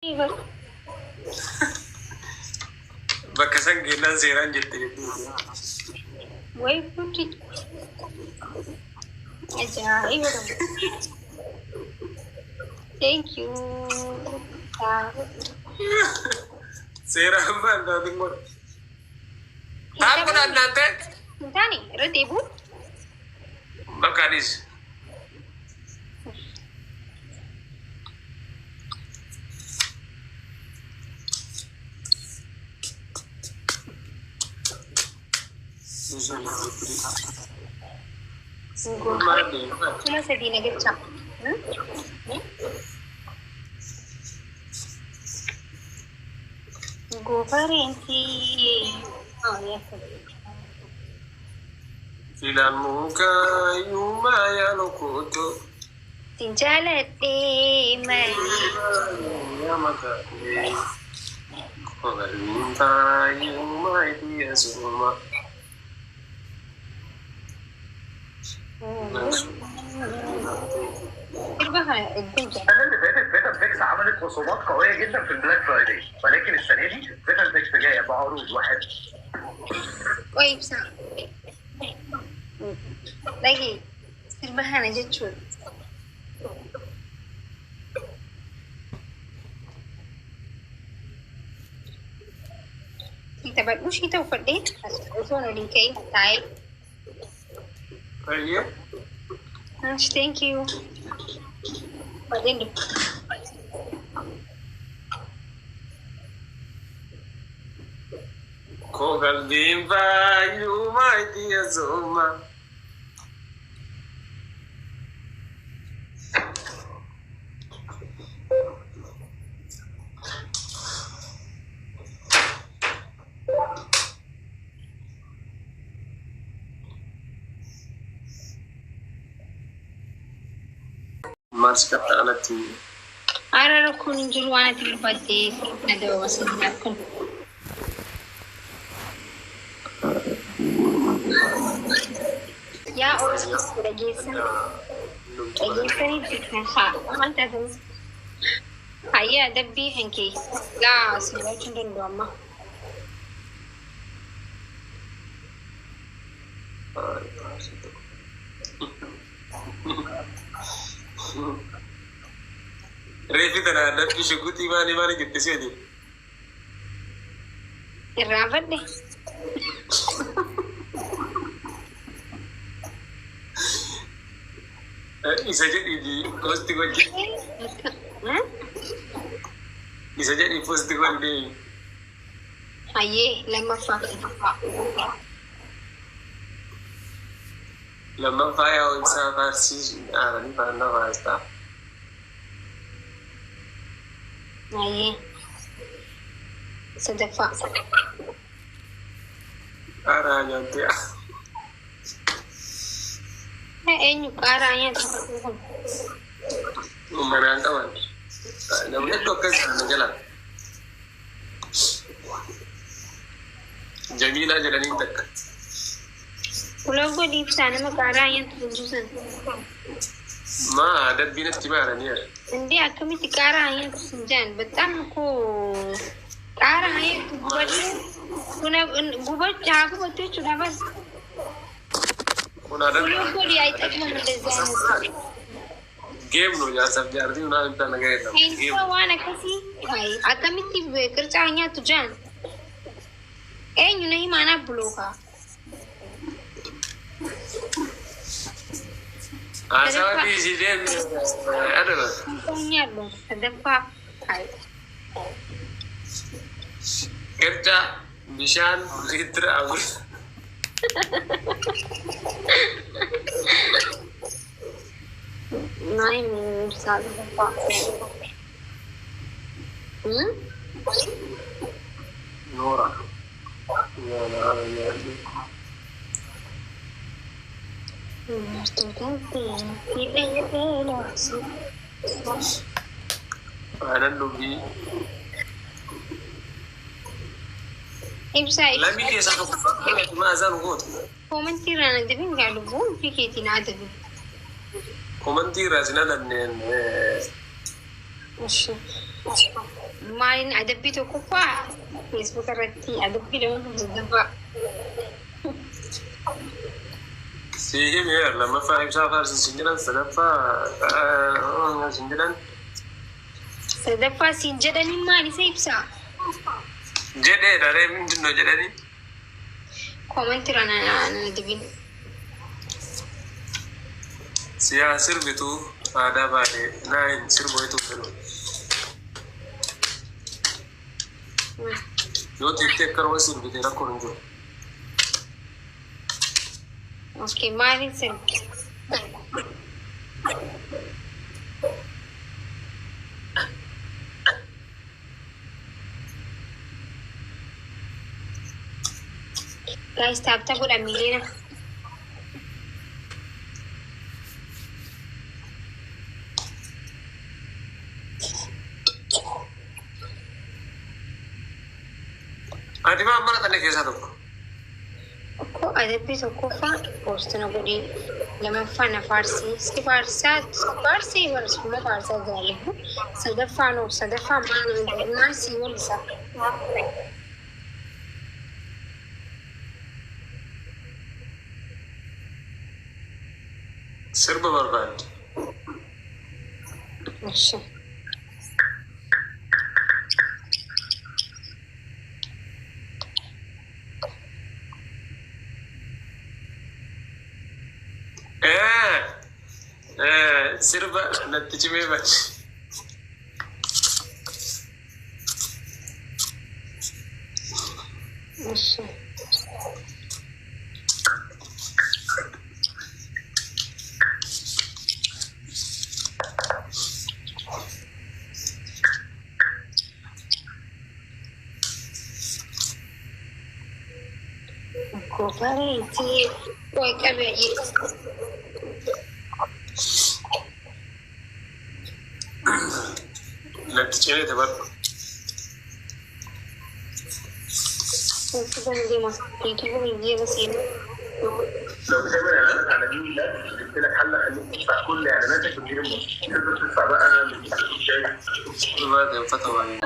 ايوه بكسان جينا زيران جدا وي كنتي ايوه ثانك يو زيران ما عندها دمر تعرفون أن أنت ثاني ردي بو بكانيش cuma sedih kecap gofarinti oh ya filamuka yuma ya lokoto tinjalati mai ya mata kogalinta yuma dia suma فيتا فيكس عملت خصومات قويه جدا في البلاك فرايداي، ولكن السنه دي فيتا فيكس جايه بعروض واحد. طيب صح. lagi sirbahan aja cuy. Kita buat ushi tahu perdeh. Asal nak lingkai tay. طيب Thank you. Perdeh. kogalinta yuma dia suma Mas kata anak tu. Ara kun jurwana tilbati nada wasanna kun. Ya orang sudah gesan. Gesan itu kan mantap tu. Ayah ada bihanki. La sudah cendol dama. Refi tanah ada pisukuti mana kita sini. Rabat deh. Bisa jadi di postingan dia. Bisa jadi postingan dia. Ayah lama fakir. Lama faya unsa farsi ni parna vasta. Ayah sedekah. Ara nanti. Enyu caranya tu. Umar kawan. Namanya tokas jalan. Jamila jalan ini tak. Pulau gua di sana mah caranya tu jualan. Ma ada binat timara ni. Nanti aku mesti caranya tu senjan. Betam ko caranya tu buat. Gua jago betul sudah bas. Pulau gua di ayat aku mendesain. Game lo ya सब यार दी उन्हें इतना लगे था Ini wana kasi hai आता mesti kerjanya tu jan nahi mana bloka asal di sini ada loh punya lo sedempa hai kerja bishan liter aku nahi sedempa Nora ya أنا نبي إبساي لا بيجي سافر ما زال غوت komentir anak tapi nggak lupa pikirin ada bi komentir aja nada nen masih Maaliin adabbii tokkoffaa Facebook irratti adabbii lama sadaffaa. Sihim ya, lama ibsaa faarsiisin jedhan sadaffaa sin jedhan. Sadaffaa siin jedhanii maal isa ibsaa? Jedhee daree mindinoo jedhanii. Koomentiirra na dibin. Siyaa sirbitu aadaa baadhee naayin sirboitu jiru. Yoo tiiftee akkanuma sirbitee rakkoon hin jiru. Okay, maaliin sirbi? Guys, tap godha miliina. Ati maa mana tanne keessaa tokko? Ko adabbii tokkoffaa poostina godhee lamaffaa na faarsii. Si faarsii barreeffama faarsaa jaalladhu. Sadaffaa maal si mul'isa? Sirba barbaadde. Ishi. Sirba natti cimee bachi. Ishi. Kofareetii way qabeeyyi. Natti cimee taphattu. Wanti dandeema. Riituu biyyeera seenu. لو بتعمل اعلانات على مين ده جبت لك حل خليك تدفع كل اعلاناتك وتجيب تقدر تدفع بقى من Baadhee uffata waayee.